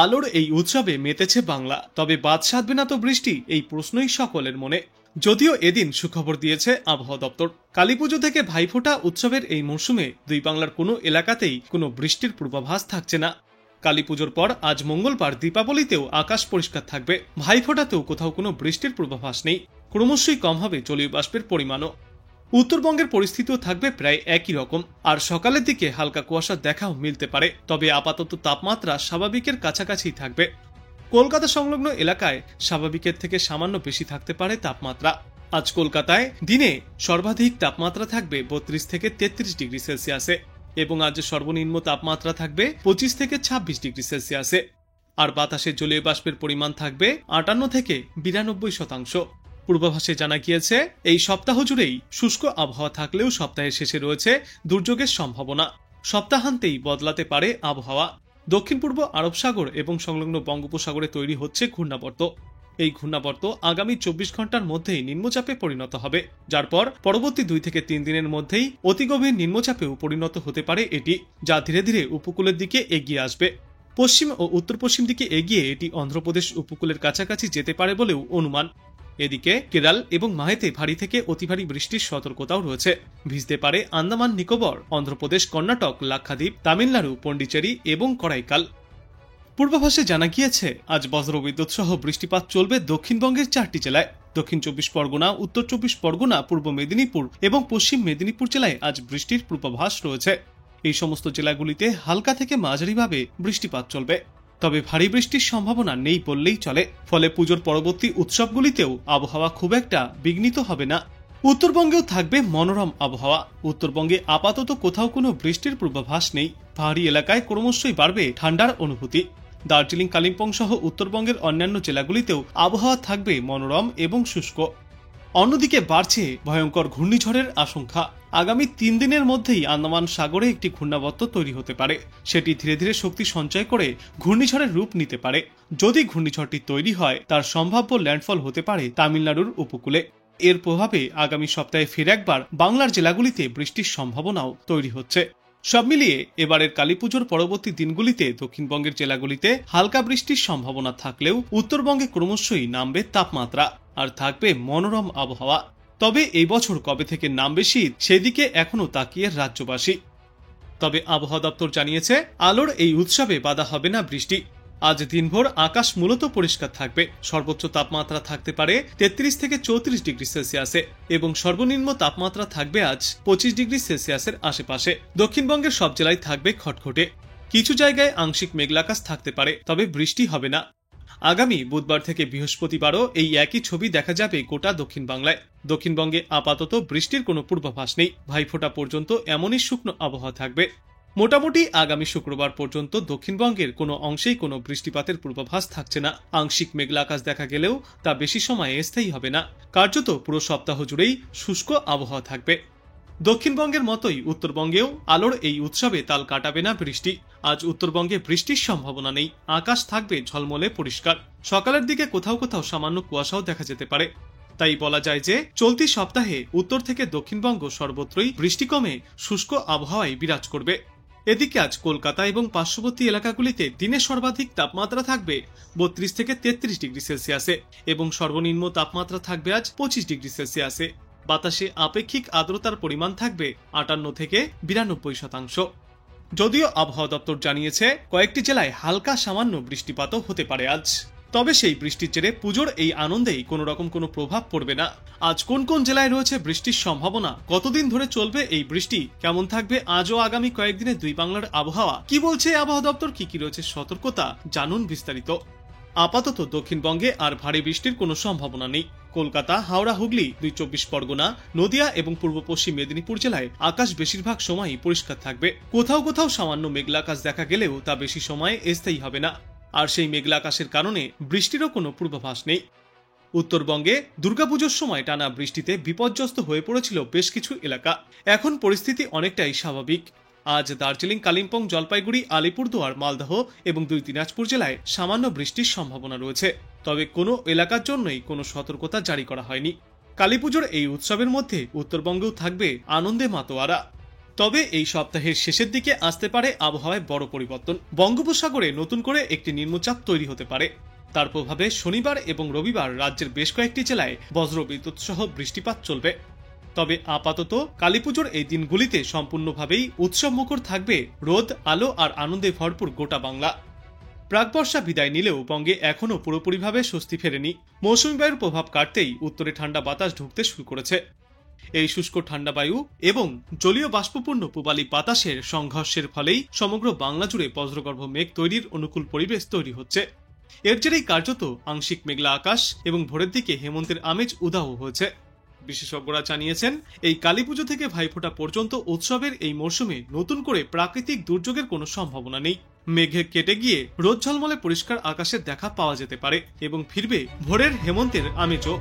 আলোর এই উৎসবে মেতেছে বাংলা, তবে বাদ সাধবে না তো বৃষ্টি, এই প্রশ্নই সকলের মনে। যদিও এদিন সুখবর দিয়েছে আবহাওয়া দপ্তর। কালীপুজো থেকে ভাইফোঁটা উৎসবের এই মরশুমে দুই বাংলার কোনো এলাকাতেই কোনো বৃষ্টির পূর্বাভাস থাকছে না। কালীপুজোর পর আজ মঙ্গলবার দীপাবলিতেও আকাশ পরিষ্কার থাকবে, ভাইফোঁটাতেও কোথাও কোনো বৃষ্টির পূর্বাভাস নেই। ক্রমশই কম হবে জলীয় বাষ্পের পরিমাণও। উত্তরবঙ্গের পরিস্থিতিও থাকবে প্রায় একই রকম, আর সকালের দিকে হালকা কুয়াশার দেখাও মিলতে পারে, তবে আপাতত তাপমাত্রা স্বাভাবিকের কাছাকাছি থাকবে। কলকাতা সংলগ্ন এলাকায় স্বাভাবিকের থেকে সামান্য বেশি থাকতে পারে তাপমাত্রা। আজ কলকাতায় দিনে সর্বাধিক তাপমাত্রা থাকবে 32 থেকে 33 ডিগ্রি সেলসিয়াসে, এবং আজ সর্বনিম্ন তাপমাত্রা থাকবে 25 থেকে 26 ডিগ্রি সেলসিয়াসে। আর বাতাসে জলীয় বাষ্পের পরিমাণ থাকবে 58 থেকে 92%। পূর্বাভাসে জানা গিয়েছে এই সপ্তাহ জুড়েই শুষ্ক আবহাওয়া থাকলেও সপ্তাহের শেষে রয়েছে দুর্যোগের সম্ভাবনা। সপ্তাহান্তেই বদলাতে পারে আবহাওয়া। দক্ষিণ পূর্ব আরব সাগর এবং সংলগ্ন বঙ্গোপসাগরে তৈরি হচ্ছে ঘূর্ণাবর্ত। এই ঘূর্ণাবর্ত আগামী 24 ঘন্টার মধ্যেই নিম্নচাপে পরিণত হবে, যার পর পরবর্তী 2 থেকে 3 দিনের মধ্যেই অতি গভীর নিম্নচাপেও পরিণত হতে পারে এটি, যা ধীরে ধীরে উপকূলের দিকে এগিয়ে আসবে। পশ্চিম ও উত্তর পশ্চিম দিকে এগিয়ে এটি অন্ধ্রপ্রদেশ উপকূলের কাছাকাছি যেতে পারে বলেও অনুমান। এদিকে কেরল এবং মাহেতে ভারী থেকে অতি ভারী বৃষ্টির সতর্কতাও রয়েছে। ভিজতে পারে আন্দামান নিকোবর, অন্ধ্রপ্রদেশ, কর্ণাটক, লাক্ষাদ্বীপ, তামিলনাড়ু, পন্ডিচেরি এবং করাইকাল। পূর্বাভাসে জানা গিয়েছে আজ বজ্রবিদ্যুৎ সহ বৃষ্টিপাত চলবে দক্ষিণবঙ্গের 4টি জেলায়। দক্ষিণ 24 পরগনা, উত্তর 24 পরগনা, পূর্ব মেদিনীপুর এবং পশ্চিম মেদিনীপুর জেলায় আজ বৃষ্টির পূর্বাভাস রয়েছে। এই সমস্ত জেলাগুলিতে হালকা থেকে মাঝারিভাবে বৃষ্টিপাত চলবে, তবে ভারী বৃষ্টির সম্ভাবনা নেই বললেই চলে। ফলে পুজোর পরবর্তী উৎসবগুলিতেও আবহাওয়া খুব একটা বিঘ্নিত হবে না। উত্তরবঙ্গেও থাকবে মনোরম আবহাওয়া। উত্তরবঙ্গে আপাতত কোথাও কোনো বৃষ্টির পূর্বাভাস নেই। পাহাড়ি এলাকায় ক্রমশই বাড়বে ঠান্ডার অনুভূতি। দার্জিলিং, কালিম্পং সহ উত্তরবঙ্গের অন্যান্য জেলাগুলিতেও আবহাওয়া থাকবে মনোরম এবং শুষ্ক। অন্যদিকে বাড়ছে ভয়ঙ্কর ঘূর্ণিঝড়ের আশঙ্কা। আগামী 3 দিনের মধ্যেই আন্দামান সাগরে একটি ঘূর্ণাবর্ত তৈরি হতে পারে। সেটি ধীরে ধীরে শক্তি সঞ্চয় করে ঘূর্ণিঝড়ের রূপ নিতে পারে। যদি ঘূর্ণিঝড়টি তৈরি হয়, তার সম্ভাব্য ল্যান্ডফল হতে পারে তামিলনাড়ুর উপকূলে। এর প্রভাবে আগামী সপ্তাহে ফের একবার বাংলার জেলাগুলিতে বৃষ্টির সম্ভাবনাও তৈরি হচ্ছে। সব মিলিয়ে এবারের কালীপুজোর পরবর্তী দিনগুলিতে দক্ষিণবঙ্গের জেলাগুলিতে হালকা বৃষ্টির সম্ভাবনা থাকলেও উত্তরবঙ্গে ক্রমশই নামবে তাপমাত্রা, আর থাকবে মনোরম আবহাওয়া। তবে এই বছর কবে থেকে নামবে শীত, সেদিকে এখনো তাকিয়ে রাজ্যবাসী। তবে আবহাওয়া দপ্তর জানিয়েছে আলোর এই উৎসবে বাধা হবে না বৃষ্টি। আজ দিনভর আকাশ মূলত পরিষ্কার থাকবে। সর্বোচ্চ তাপমাত্রা থাকতে পারে 33 থেকে 34 ডিগ্রি সেলসিয়াসে, এবং সর্বনিম্ন তাপমাত্রা থাকবে আজ 25 ডিগ্রি সেলসিয়াসের আশেপাশে। দক্ষিণবঙ্গের সব জেলায় থাকবে খটখটে। কিছু জায়গায় আংশিক মেঘলাকাশ থাকতে পারে, তবে বৃষ্টি হবে না। আগামী বুধবার থেকে বৃহস্পতিবারও এই একই ছবি দেখা যাবে গোটা দক্ষিণ বাংলায়। দক্ষিণবঙ্গে আপাতত বৃষ্টির কোনো পূর্বাভাস নেই। ভাইফোঁটা পর্যন্ত এমনই শুকনো আবহাওয়া থাকবে। মোটামুটি আগামী শুক্রবার পর্যন্ত দক্ষিণবঙ্গের কোনো অংশেই কোনো বৃষ্টিপাতের পূর্বাভাস থাকছে না। আংশিক মেঘলা আকাশ দেখা গেলেও তা বেশি সময় স্থায়ী হবে না। কার্যত পুরো সপ্তাহ জুড়েই শুষ্ক আবহাওয়া থাকবে। দক্ষিণবঙ্গের মতোই উত্তরবঙ্গেও আলোর এই উৎসবে তাল কাটাবে না বৃষ্টি। আজ উত্তরবঙ্গে বৃষ্টির সম্ভাবনা নেই। আকাশ থাকবে ঝলমলে পরিষ্কার। সকালের দিকে কোথাও কোথাও সামান্য কুয়াশাও দেখা যেতে পারে। তাই বলা যায় যে চলতি সপ্তাহে উত্তর থেকে দক্ষিণবঙ্গ সর্বত্রই বৃষ্টি কমে শুষ্ক আবহাওয়ায় বিরাজ করবে। এদিকে আজ কলকাতা এবং পার্শ্ববর্তী এলাকাগুলিতে দিনে সর্বাধিক তাপমাত্রা থাকবে 32 থেকে 33 ডিগ্রি সেলসিয়াসে, এবং সর্বনিম্ন তাপমাত্রা থাকবে আজ 25 ডিগ্রি সেলসিয়াসে। বাতাসে আপেক্ষিক আর্দ্রতার পরিমাণ থাকবে 58 থেকে 92%। যদিও আবহাওয়া দপ্তর জানিয়েছে কয়েকটি জেলায় হালকা সামান্য বৃষ্টিপাতও হতে পারে আজ, তবে সেই বৃষ্টির জেরে পুজোর এই আনন্দেই কোনো রকম কোনো প্রভাব পড়বে না। আজ কোন কোন জেলায় রয়েছে বৃষ্টির সম্ভাবনা, কতদিন ধরে চলবে এই বৃষ্টি, কেমন থাকবে আজ ও আগামী কয়েকদিনে দুই বাংলার আবহাওয়া, কি বলছে আবহাওয়া দপ্তর, কি কি রয়েছে সতর্কতা, জানুন বিস্তারিত। আপাতত দক্ষিণবঙ্গে আর ভারী বৃষ্টির কোনো সম্ভাবনা নেই। কলকাতা, হাওড়া, হুগলি, 24 পরগনা, নদিয়া এবং পূর্ব পশ্চিম মেদিনীপুর জেলায় আকাশ বেশিরভাগ সময়ই পরিষ্কার থাকবে। কোথাও কোথাও সামান্য মেঘলা আকাশ দেখা গেলেও তা বেশি সময় স্থায়ী হবে না, আর সেই মেঘলা আকাশের কারণে বৃষ্টিরও কোনো পূর্বাভাস নেই। উত্তরবঙ্গে দুর্গাপুজোর সময় টানা বৃষ্টিতে বিপর্যস্ত হয়ে পড়েছিল বেশ কিছু এলাকা। এখন পরিস্থিতি অনেকটাই স্বাভাবিক। আজ দার্জিলিং, কালিম্পং, জলপাইগুড়ি, আলিপুরদুয়ার, মালদহ এবং 2 দিনাজপুর জেলায় সামান্য বৃষ্টির সম্ভাবনা রয়েছে, তবে কোনো এলাকার জন্যই কোনো সতর্কতা জারি করা হয়নি। কালীপুজোর এই উৎসবের মধ্যে উত্তরবঙ্গেও থাকবে আনন্দে মাতোয়ারা। তবে এই সপ্তাহের শেষের দিকে আসতে পারে আবহাওয়ায় বড় পরিবর্তন। বঙ্গোপসাগরে নতুন করে একটি নিম্নচাপ তৈরি হতে পারে। তার প্রভাবে শনিবার এবং রবিবার রাজ্যের বেশ কয়েকটি জেলায় বজ্রবিদ্যুৎ সহ বৃষ্টিপাত চলবে। তবে আপাতত কালীপুজোর এই দিনগুলিতে সম্পূর্ণভাবেই উৎসবমুখর থাকবে রোদ, আলো আর আনন্দে ভরপুর গোটা বাংলা। প্রাকবর্ষা বিদায় নিলেও বঙ্গে এখনও পুরোপুরিভাবে স্বস্তি ফেরেনি। মৌসুমী বায়ুর প্রভাব কাটতেই উত্তরে ঠান্ডা বাতাস ঢুকতে শুরু করেছে। এই শুষ্ক ঠান্ডা বায়ু এবং জলীয় বাষ্পপূর্ণ পূবালি বাতাসের সংঘর্ষের ফলেই সমগ্র বাংলা জুড়ে বজ্রগর্ভ মেঘ তৈরির অনুকূল পরিবেশ তৈরি হচ্ছে। এর জেরেই কার্যত আংশিক মেঘলা আকাশ এবং ভোরের দিকে হেমন্তের আমেজ উদাহ হয়েছে। বিশেষজ্ঞরা জানিয়েছেন, এই কালীপুজো থেকে ভাইফোঁটা পর্যন্ত উৎসবের এই মরশুমে নতুন করে প্রাকৃতিক দুর্যোগের কোনো সম্ভাবনা নেই। মেঘে কেটে গিয়ে রোদ ঝলমলে পরিষ্কার আকাশের দেখা পাওয়া যেতে পারে এবং ফিরবে ভোরের হেমন্তের আমেজও।